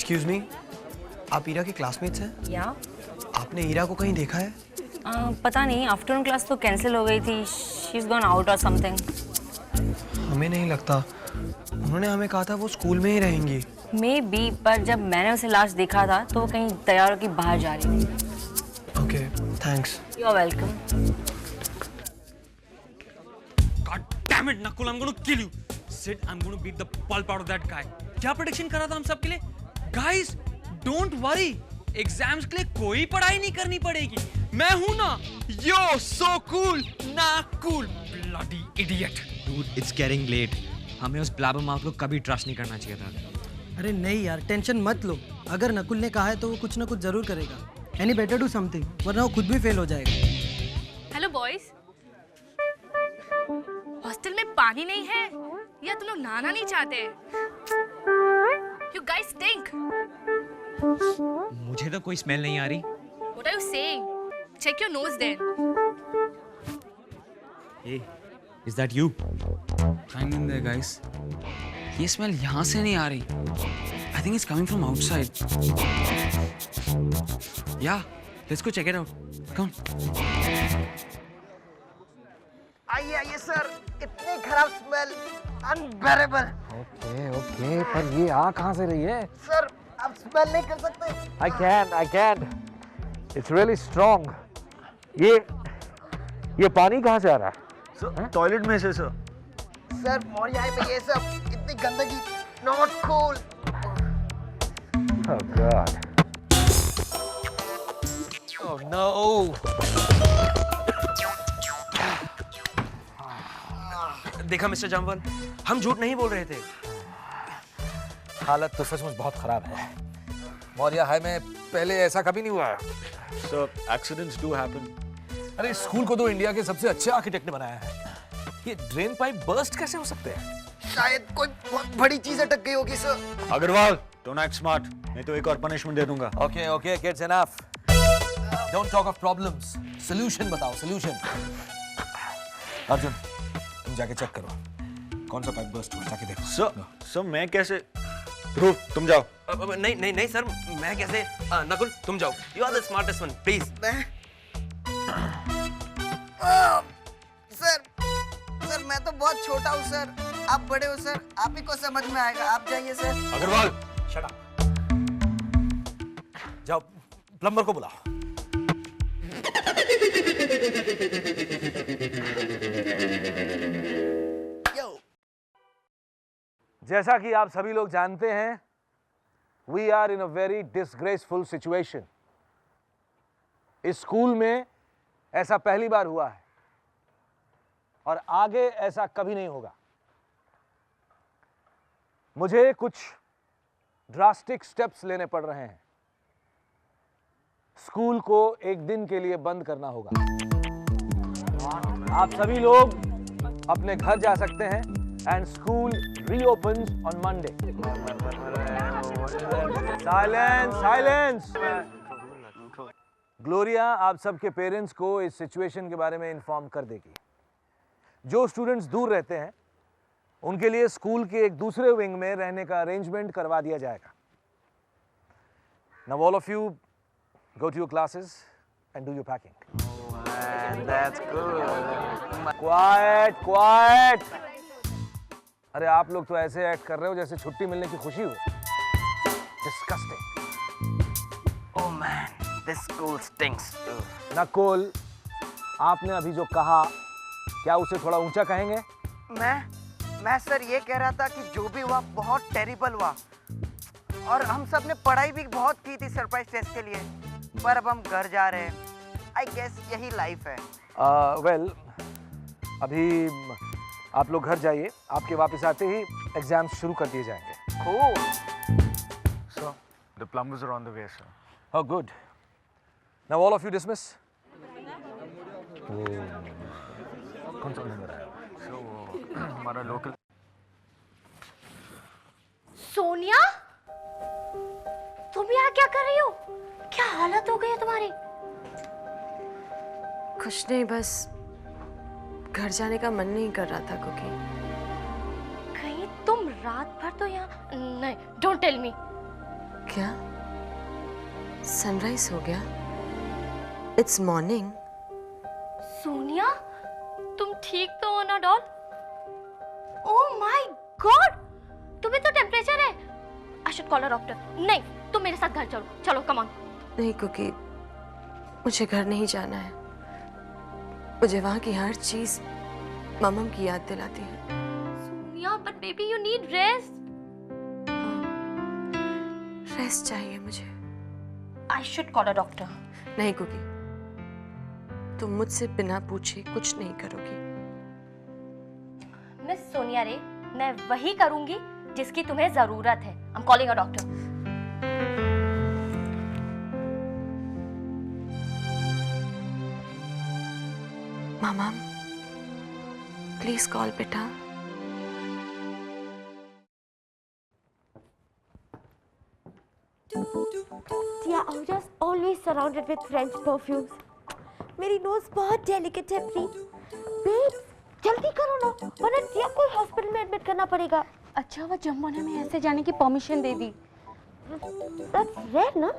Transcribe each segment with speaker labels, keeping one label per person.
Speaker 1: Excuse me, आप ईरा के classmates हैं?
Speaker 2: या
Speaker 1: आपने ईरा को कहीं देखा है?
Speaker 2: पता नहीं, आफ्टरनून क्लास तो कैंसिल हो गई थी। शी इज गॉन आउट और समथिंग।
Speaker 1: हमें नहीं लगता। उन्होंने हमें कहा था वो स्कूल में ही रहेंगी।
Speaker 2: मे बी, पर जब मैंने उसे लास्ट देखा था तो वो कहीं तैयार होकर बाहर जा रही थी।
Speaker 1: Okay, thanks.
Speaker 2: You are welcome.
Speaker 3: God damn it, Nakul, I'm going to kill you. Sid, I'm going to beat the pulp out of that guy. क्या प्रेडिक्शन करा था हम सब के लिए? Guys, don't worry. एग्जाम्स के लिए कोई पढ़ाई नहीं करनी पड़ेगी। मैं हूं ना। Yo, so cool, ना cool, bloody idiot.
Speaker 4: Dude, it's getting late. हमें उस blabbermouth को कभी ट्रस्ट नहीं करना चाहिए था।
Speaker 5: अरे नहीं यार, टेंशन मत लो। अगर नकुल ने कहा है तो वो कुछ ना कुछ जरूर करेगा। एनी बेटर डू समथिंग, वरना वो खुद भी फेल हो जाएगा।
Speaker 6: हेलो बॉयज, हॉस्टल में पानी नहीं है या तुम लोग नहाना नहीं चाहते? You guys stink.
Speaker 4: मुझे तो कोई स्मेल नहीं आ रही।
Speaker 6: What are you saying? Check your nose then.
Speaker 4: Hey, is that you?
Speaker 3: Hang in there, guys. ये स्मेल यहाँ से नहीं आ रही। I think it's coming from outside. Yeah, let's go check it out. Come.
Speaker 7: आइए आइए सर, इतनी खराब स्मेल, अनबेरेबल।
Speaker 8: ओके, पर ये आ कहाँ से रही है?
Speaker 7: सर, आप स्मेल नहीं कर सकते?
Speaker 8: I can. It's really strong. ये पानी कहाँ से आ रहा है?
Speaker 7: सर, टॉयलेट में से सर। सर, मौर्या में ये सब इतनी गंदगी, not cool.
Speaker 8: Oh God.
Speaker 1: Oh no. देखा मिस्टर जम्वाल, हम झूठ नहीं बोल रहे थे।
Speaker 8: हालत तो सचमुच बहुत खराब है। मौर्या हाई में पहले ऐसा कभी नहीं हुआ है।
Speaker 9: Sir, accidents do happen.
Speaker 8: अरे स्कूल को तो इंडिया के सबसे अच्छे आर्किटेक्ट ने बनाया है। ये ड्रेन पाइप बर्स्ट कैसे हो सकते हैं?
Speaker 7: शायद कोई बहुत बड़ी चीज अटक गई होगी sir.
Speaker 9: Agarwal, don't act smart. नहीं तो एक और पनिशमेंट दे दूंगा।
Speaker 8: Okay, kids, enough. Don't talk of problems. Solution बताओ, solution. अर्जुन, तुम जाके चेक करो। कौन सा पाइप बर्स्ट हुआ, जाके देखो।
Speaker 9: सर मैं कैसे? ध्रुव, तुम जाओ।
Speaker 1: नहीं सर, मैं कैसे? नकुल, तुम जाओ। You are the smartest one, please.
Speaker 7: Sir मैं तो बहुत छोटा हूँ सर, आप बड़े हो सर, आप ही को समझ में आएगा, आप जाइए सर।
Speaker 8: Agarwal, shut up. जाओ, प्लम्बर को बुलाओ। जैसा कि आप सभी लोग जानते हैं, we are in a very disgraceful situation. इस स्कूल में ऐसा पहली बार हुआ है और आगे ऐसा कभी नहीं होगा। मुझे कुछ ड्रास्टिक स्टेप्स लेने पड़ रहे हैं। स्कूल को एक दिन के लिए बंद करना होगा। आप सभी लोग अपने घर जा सकते हैं and school reopens on Monday. Silence! Gloria आप सबके पेरेंट्स को इस सिचुएशन के बारे में इन्फॉर्म कर देगी। जो स्टूडेंट्स दूर रहते हैं उनके लिए स्कूल के एक दूसरे विंग में रहने का अरेंजमेंट करवा दिया जाएगा। Now all of you go to your classes and do your packing.
Speaker 7: Oh man, that's good.
Speaker 8: Quiet! अरे आप लोग तो ऐसे एक्ट कर रहे हो जैसे छुट्टी मिलने की खुशी हो। Disgusting.
Speaker 7: Oh man, this school stinks.
Speaker 8: Nakul, आपने अभी जो कहा, क्या उसे थोड़ा ऊंचा कहेंगे?
Speaker 7: मैं सर ये कह रहा था कि जो भी हुआ बहुत टेरिबल हुआ और हम सब ने पढ़ाई भी बहुत की थी सरप्राइज टेस्ट के लिए, पर अब हम घर जा रहे हैं। आई गेस यही लाइफ है।
Speaker 8: वेल, अभी आप लोग घर जाइए, आपके वापस आते ही एग्जाम्स शुरू कर दिए जाएंगे।
Speaker 7: Cool.
Speaker 9: Sir, the plumbers are on the way, sir.
Speaker 8: Oh, good. Now all of you dismiss. कौन सा नंबर आया? So हमारा local.
Speaker 6: सोनिया, तुम यहाँ क्या कर रही हो? क्या हालत हो गई है तुम्हारी?
Speaker 10: कुछ नहीं, बस घर जाने का मन नहीं कर रहा था क्योंकि
Speaker 6: कहीं तुम रात भर तो यहाँ नहीं, डोंट टेल मी।
Speaker 10: क्या सनराइज हो गया? It's morning.
Speaker 6: सोनिया, तुम ठीक तो हो ना डॉल? ओह माय गॉड, तुम्हें तो टेम्परेचर है। I should call a doctor. नहीं, तुम मेरे साथ घर चलो, चलो कम ऑन।
Speaker 10: नहीं, क्योंकि मुझे घर नहीं जाना है। मुझे वहाँ की हर चीज मम्म की याद दिलाती है।
Speaker 6: Sonia, but baby you need rest.
Speaker 10: Rest चाहिए मुझे।
Speaker 6: I should call a doctor.
Speaker 10: नहीं कुकी, तुम मुझसे बिना पूछे कुछ नहीं करोगी।
Speaker 6: मिस सोनिया रे, मैं वही करूंगी जिसकी तुम्हें जरूरत है। I am calling a doctor.
Speaker 10: Mama, please call बेटा।
Speaker 11: Tia, I'm just always surrounded with French perfumes. मेरी नोज बहुत डेलिकेट है प्लीज। बेब्स, जल्दी करो ना, वरना टिया को हॉस्पिटल में एडमिट करना पड़ेगा।
Speaker 2: अच्छा हुआ जमुना में ऐसे जाने की permission they the.
Speaker 11: That's rare ना?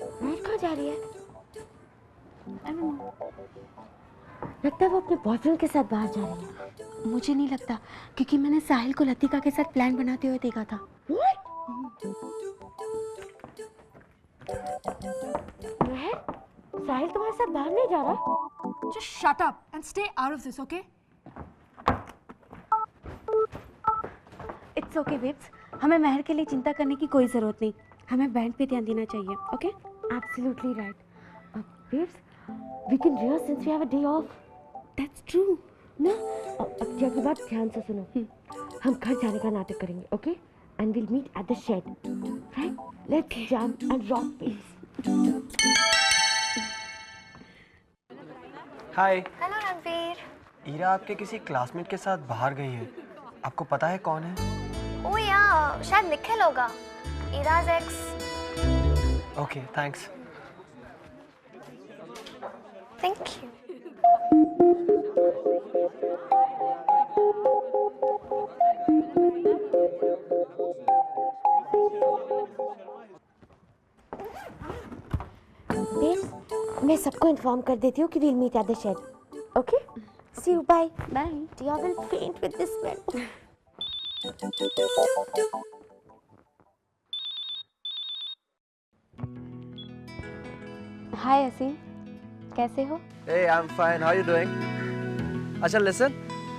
Speaker 11: राइट कहाँ जा रही है? लगता है वो अपने बॉयफ्रेंड के साथ बाहर जा रही है।
Speaker 2: मुझे नहीं लगता, क्योंकि मैंने साहिल को लतिका के साथ प्लान बनाते हुए देखा था।
Speaker 11: साहिल तुम्हारे साथ बाहर नहीं जा रहा?
Speaker 6: Just shut up and stay out of this, okay?
Speaker 2: It's okay babes, हमें महर के लिए चिंता करने की कोई जरूरत नहीं। हमें बैंड पे ध्यान देना चाहिए, okay?
Speaker 11: Absolutely right. Babes, we can rehearse since we have a day off.
Speaker 2: That's true.
Speaker 11: ना अब टिया की बात ध्यान से सुनो। हम घर जाने का नाटक करेंगे, okay? And we'll meet at the shed, right? Let's jam and rock, babes.
Speaker 1: Hi.
Speaker 11: Hello Ranveer.
Speaker 1: Ira आपके किसी क्लासमेट के साथ बाहर गई है, आपको पता है कौन है?
Speaker 11: ओ या, शायद निखिल होगा, Ira's x.
Speaker 1: Okay, thanks.
Speaker 11: Thank you. मैं सबको इन्फॉर्म कर देती हूँ कि we'll meet at the shed. Okay? See you. Bye.
Speaker 2: Bye.
Speaker 11: Tia will faint with this smell.
Speaker 2: Hi Aseem, कैसे हो?
Speaker 12: Hey, I'm fine. How are you doing? अच्छा, listen.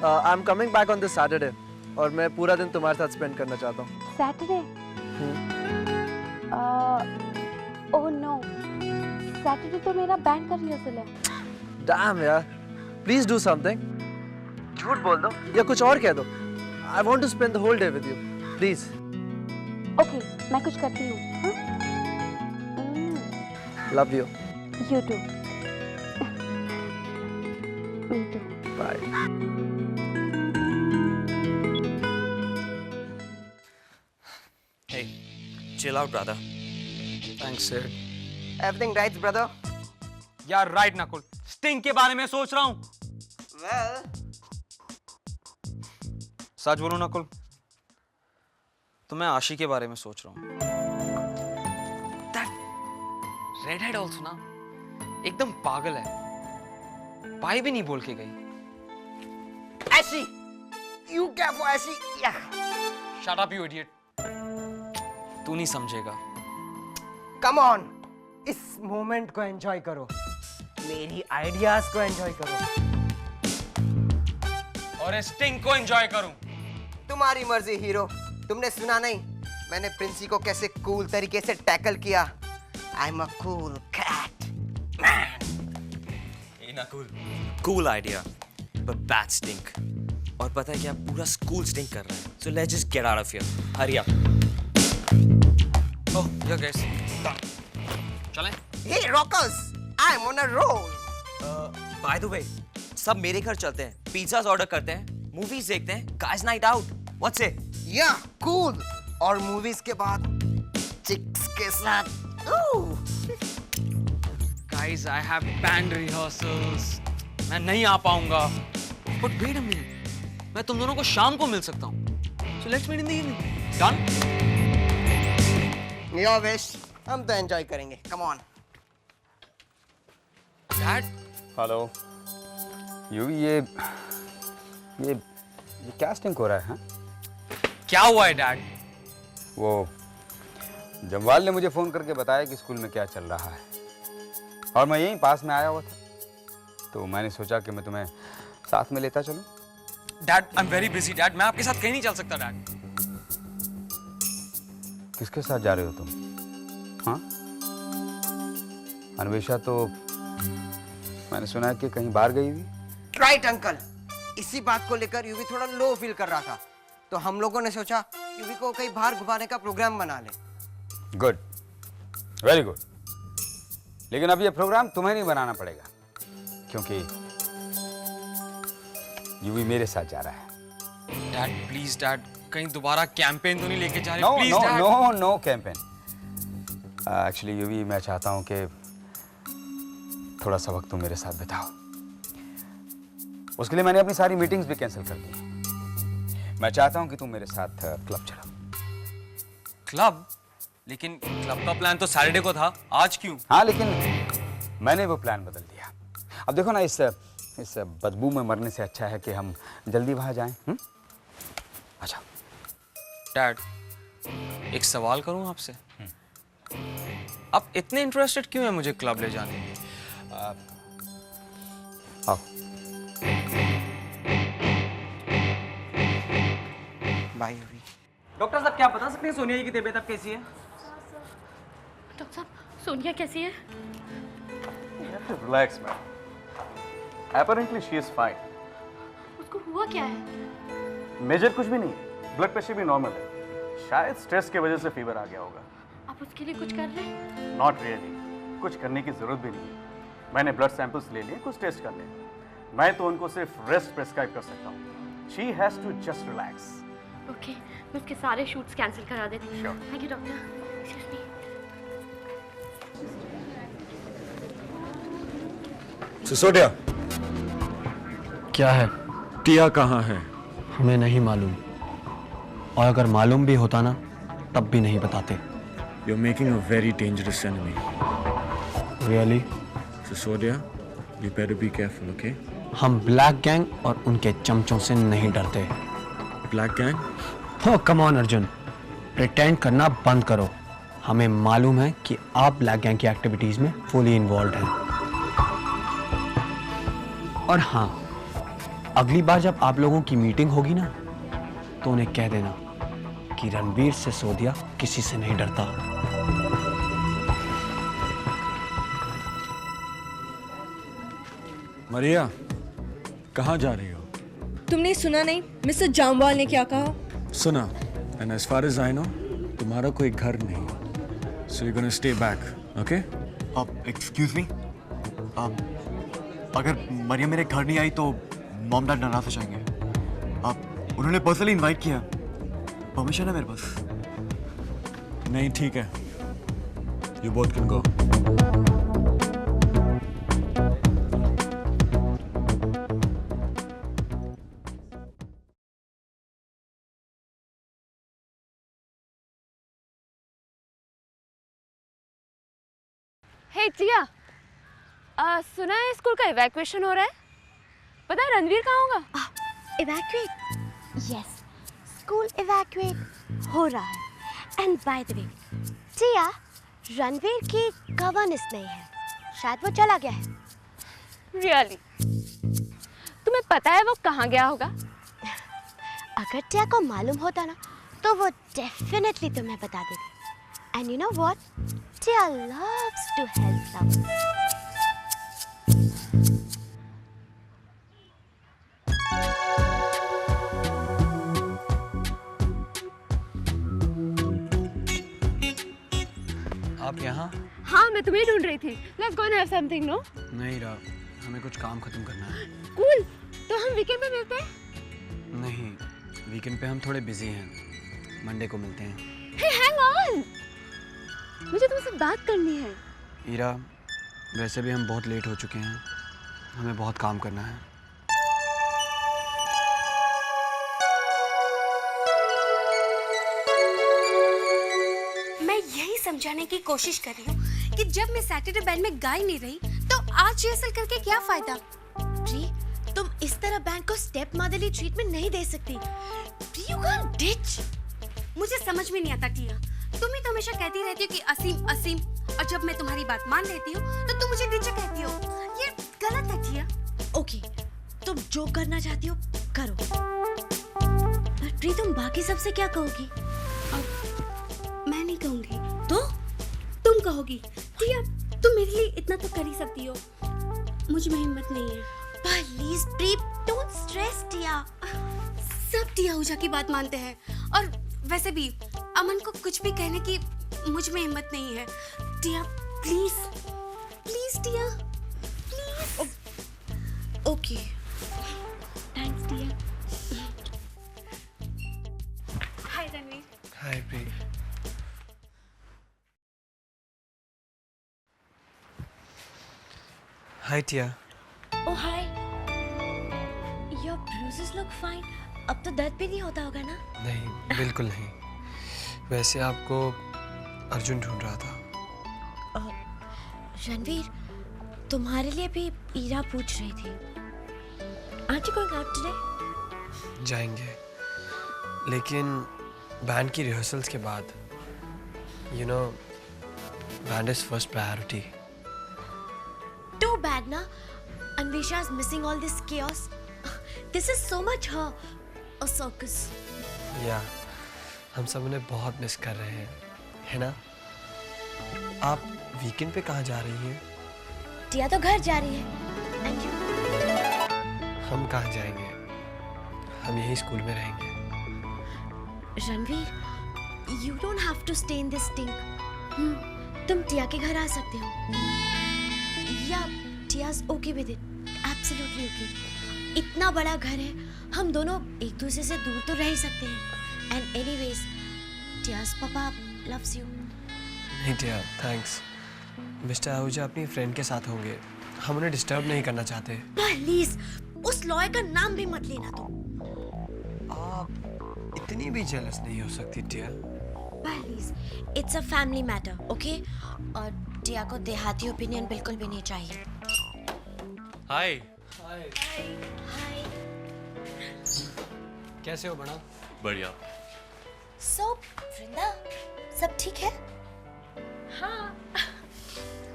Speaker 12: I'm coming back on this Saturday. और मैं पूरा दिन तुम्हारे साथ spend करना चाहता हूँ।
Speaker 2: सैटरडे? ओह नो, सैटरडे तो मेरा बैंड का रिहर्सल है।
Speaker 12: Damn यार, please do something. झूठ बोल दो या कुछ और कह दो। I want to spend the whole day with you. Please.
Speaker 2: Okay, मैं कुछ करती हूँ।
Speaker 12: Love you.
Speaker 2: You too. Me too.
Speaker 12: Bye.
Speaker 4: Hey, chill out, brother.
Speaker 1: Thanks sir.
Speaker 7: Everything right, brother?
Speaker 3: यार राइट नकुल, स्टिंग के बारे में सोच रहा हूँ।
Speaker 7: Well,
Speaker 3: सच बोलूं नकुल, तो मैं आशी के बारे में सोच रहा हूँ। रेड हेड ऑल्सो ना एकदम पागल है, बाय भी नहीं बोल के गई।
Speaker 7: ऐसी, you care for ऐसी, yeah.
Speaker 3: Shut up, you idiot. तू नहीं समझेगा।
Speaker 7: Come on, इस मोमेंट को एंजॉय करो, मेरी आइडियाज को एंजॉय करो,
Speaker 3: और इस स्टिंग को एंजॉय करूं।
Speaker 7: तुम्हारी मर्जी हीरो। तुमने सुना नहीं मैंने प्रिंसी को कैसे कूल तरीके से टैकल किया? I'm a cool cat, man.
Speaker 4: Hey, Nakul. Cool idea, but bad stink. और पता है क्या, पूरा स्कूल स्टिंक कर रहा है। So let's just get out of here. Hurry up. Oh, yeah, guys. चलें?
Speaker 7: Hey rockers, I'm on a roll.
Speaker 4: By the way, सब मेरे घर चलते हैं, पिज़्ज़ास ऑर्डर करते हैं, मूवीज देखते हैं, guys night out. What's it?
Speaker 7: Yeah, cool. और मूवीज के बाद चिक्स के साथ.
Speaker 3: Guys, I have band rehearsals. मैं नहीं आ पाऊंगा. But wait a minute. मैं तुम दोनों को शाम को मिल सकता हूँ. So let's meet in the evening. Done?
Speaker 7: Your wish. हम तो एंजॉय करेंगे. Come on.
Speaker 3: Dad?
Speaker 13: हेलो. ये क्या स्टिंक हो रहा है? हाँ?
Speaker 3: क्या हुआ है डैड?
Speaker 13: वो जमवाल ने मुझे फोन करके बताया कि स्कूल में क्या चल रहा है और मैं यहीं पास में आया हुआ था तो मैंने सोचा कि मैं तुम्हें साथ में लेता चलूं.
Speaker 3: Dad, I am very busy dad. मैं आपके साथ कहीं नहीं चल सकता डैड.
Speaker 13: किसके साथ जा रहे हो तुम? हाँ? अन्वेषा तो मैंने सुना है कि कहीं बाहर गई हुई.
Speaker 7: Right uncle. इसी बात को लेकर यूवी थोड़ा लो फील कर रहा था तो हम लोगों ने सोचा यूवी को कहीं बाहर घुमाने का प्रोग्राम बना ले.
Speaker 13: Good, very good. लेकिन अब ये प्रोग्राम तुम्हें नहीं बनाना पड़ेगा क्योंकि यूवी मेरे साथ जा रहा है.
Speaker 3: डैड प्लीज डैड, कहीं दोबारा कैंपेन तो नहीं लेके जा रहे?
Speaker 13: No
Speaker 3: please
Speaker 13: no
Speaker 3: dad.
Speaker 13: No no campaign. Actually Yuvi मैं चाहता हूँ कि थोड़ा सा वक्त तुम मेरे साथ बिताओ. उसके लिए मैंने अपनी सारी मीटिंग्स भी कैंसिल कर दी. मैं चाहता हूँ कि तुम मेरे साथ क्लब चलो.
Speaker 3: क्लब? लेकिन क्लब का प्लान तो सैटरडे को था. आज क्यों?
Speaker 13: हाँ, लेकिन मैंने वो प्लान बदल दिया. अब देखो ना, इस बदबू में मरने से अच्छा है कि हम जल्दी वहां जाएं. अच्छा
Speaker 3: डैड, एक सवाल करूं आपसे? आप इतने इंटरेस्टेड क्यों हैं मुझे क्लब ले जाने में?
Speaker 13: आओ.
Speaker 7: Bye UV.
Speaker 14: डॉक्टर साहब, क्या बता सकते हैं सोनिया जी की तबीयत अब कैसी है?
Speaker 6: डॉक्टर साहब, सोनिया कैसी है?
Speaker 9: Relax, man. Apparently she is fine.
Speaker 6: उसको हुआ क्या है?
Speaker 9: मेजर कुछ भी नहीं है. ब्लड प्रेशर भी नॉर्मल है. शायद स्ट्रेस की वजह से फीवर आ गया होगा.
Speaker 6: आप उसके लिए कुछ कर रहे हैं?
Speaker 9: Not really. कुछ करने की जरूरत भी नहीं है. मैंने ब्लड सैंपल्स ले लिए, कुछ टेस्ट करने. मैं तो उनको सिर्फ रेस्ट प्रेस्क्राइब कर सकता हूँ. She has to just relax.
Speaker 6: Okay, मैं उसके सारे शूट्स कैंसिल करा देती हूँ. Thank you doctor. Excuse me.
Speaker 9: Sisodia,
Speaker 1: क्या है?
Speaker 9: टिया कहाँ है?
Speaker 1: हमें नहीं मालूम, और अगर मालूम भी होता ना तब भी नहीं बताते.
Speaker 9: You're making a very dangerous enemy.
Speaker 1: Really?
Speaker 9: Sisodia, you better be careful, okay?
Speaker 1: हम ब्लैक गैंग और उनके चमचों से नहीं डरते.
Speaker 9: Black gang?
Speaker 1: हो कम ऑन अर्जुन, प्रिटेंड करना बंद करो. हमें मालूम है कि आप ब्लैक गैंग की एक्टिविटीज में फुली इन्वॉल्व हैं. और हाँ, अगली बार जब आप लोगों की मीटिंग होगी ना तो उन्हें कह देना कि रणवीर सिसोदिया किसी से नहीं डरता.
Speaker 9: मरिया, कहाँ जा रही हो?
Speaker 10: तुमने सुना नहीं मिस्टर जामवाल ने क्या कहा?
Speaker 9: सुना. And as far as I know, तुम्हारा कोई घर नहीं. So you're gonna stay back, okay?
Speaker 15: Excuse me, अगर मरियम मेरे घर नहीं आई तो मॉम डैड नाराज हो जाएंगे. उन्होंने पर्सनली इनवाइट किया. परमिशन है मेरे पास.
Speaker 9: नहीं, ठीक है. You both can go.
Speaker 11: हे टिया, सुना है स्कूल का इवैक्यूएशन हो रहा है. पता है रणवीर कहाँ होगा?
Speaker 6: Evacuate? Yes, school evacuate हो रहा है. And by the way, टिया, रणवीर की गवर्नेंस नहीं है. शायद वो चला गया है.
Speaker 11: रियली? तुम्हें पता है वो कहाँ गया होगा?
Speaker 6: अगर टिया को मालूम होता ना तो वो डेफिनेटली तुम्हें बता देती. And you know what? Tia loves to help someone.
Speaker 1: यहाँ?
Speaker 10: हाँ, मैं तुम्हें ढूंढ रही थी। Let's go and have something, no?
Speaker 1: नहीं रा, हमें कुछ काम खत्म करना है।
Speaker 10: Cool. तो हम वीकेंड पे मिलते हैं?
Speaker 1: नहीं, वीकेंड पे हम थोड़े बिजी हैं। मंडे को मिलते हैं।
Speaker 10: Hey, hang on. मुझे तुमसे बात करनी है।
Speaker 1: ईरा, वैसे भी हम बहुत लेट हो चुके हैं। हमें बहुत काम करना है।
Speaker 16: मैं यही समझाने की कोशिश कर रही हूँ कि जब मैं सैटरडे बैंड में गा ही नहीं रही तो आज रिहर्सल करके क्या फायदा।
Speaker 11: प्री, तुम इस तरह बैंड को स्टेप मदरली ट्रीटमेंट नहीं दे सकती।
Speaker 16: Pre, you can't ditch. मुझे समझ में नहीं आता टिया, तुम ही तो हमेशा कहती रहती हो कि असीम असीम, और जब मैं तुम्हारी बात मान लेती हूँ तो तुम मुझे टीचर कहती हो। ये गलत है टिया।
Speaker 11: ओके, तुम जो करना चाहती हो करो, पर प्री तुम बाकी सबसे क्या कहोगी?
Speaker 16: मैं नहीं कहूंगी तो तुम कहोगी। टिया, तुम मेरे लिए इतना तो कर ही सकती हो। मुझ में हिम्मत नहीं है।
Speaker 11: Please Pri, don't stress Tia.
Speaker 16: सब टिया ऊजा की बात मानते हैं, और वैसे भी अमन को कुछ भी कहने की मुझ में हिम्मत नहीं है। Tia please, please Tia, please.
Speaker 11: Okay,
Speaker 16: thanks Tia. Hi Ranveer.
Speaker 1: Hi Pri. Hi Tia.
Speaker 11: Oh hi. Your bruises look fine. अब तो दर्द भी नहीं होता होगा ना?
Speaker 1: नहीं, बिल्कुल नहीं। वैसे आपको अर्जुन ढूंढ रहा था।
Speaker 11: रणवीर, तुम्हारे लिए भी ईरा पूछ रही थी। Aren't you going out today?
Speaker 1: जाएंगे, लेकिन बैंड की रिहर्सल्स के बाद। You know, band is first priority.
Speaker 11: Too bad, na? Anvisha is missing all this chaos. This is so much her. A circus.
Speaker 1: या हम सब उन्हें बहुत मिस कर रहे हैं, है ना? आप वीकेंड पे कहाँ जा रही हैं?
Speaker 11: टिया तो घर जा रही है। And you?
Speaker 1: हम कहाँ जाएंगे? हम यही स्कूल में रहेंगे।
Speaker 11: Ranveer, you don't have to stay in this stink. तुम टिया के घर आ सकते हो। या टिया's okay with it. Absolutely okay. इतना बड़ा घर है, हम दोनों एक दूसरे से दूर तो रह ही सकते हैं। And anyways, टिया's पापा loves you.
Speaker 1: नहीं टिया, थैंक्स। मिस्टर आहूजा अपनी फ्रेंड के साथ होंगे, हम उन्हें डिस्टर्ब नहीं करना चाहते।
Speaker 11: प्लीज, उस लॉयर का नाम भी मत लेना तुम।
Speaker 1: आप इतनी भी जेलस नहीं हो सकती Tia.
Speaker 11: Please, it's a family matter, okay? और टिया को देहाती ओपिनियन बिल्कुल भी नहीं चाहिए।
Speaker 3: हाय।
Speaker 1: कैसे हो बड़ा?
Speaker 3: बढ़िया।
Speaker 11: सो वृंदा, सब ठीक है?
Speaker 10: हाँ,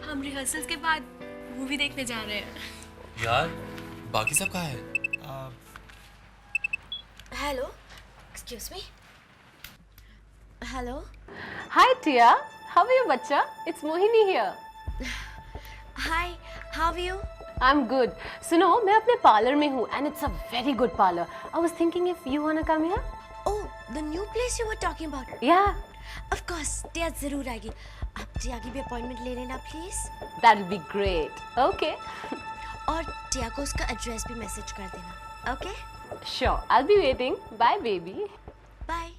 Speaker 10: हम रिहर्सल्स के बाद मूवी देखने जा रहे हैं।
Speaker 3: यार, बाकी सब कहाँ है?
Speaker 11: Hello, excuse me. Hello.
Speaker 10: Hi Tia, how are you बच्चा? It's Mohini here.
Speaker 11: Hi, how are you?
Speaker 10: I'm good. सुनो, मैं अपने पार्लर में हूँ and it's a very good parlor. I was thinking if you wanna come here?
Speaker 11: Oh, the new place you were talking about.
Speaker 10: Yeah.
Speaker 11: Of course, टिया जरूर आएगी। आप टिया की भी अपॉइंटमेंट ले लेना please.
Speaker 10: That would be great. Okay.
Speaker 11: और टिया को उसका एड्रेस भी मैसेज कर देना, okay?
Speaker 10: Sure, I'll be waiting. Bye baby.
Speaker 11: Bye.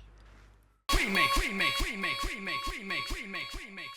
Speaker 3: Remake, remake, remake, remake, remake, remake, remake, remake.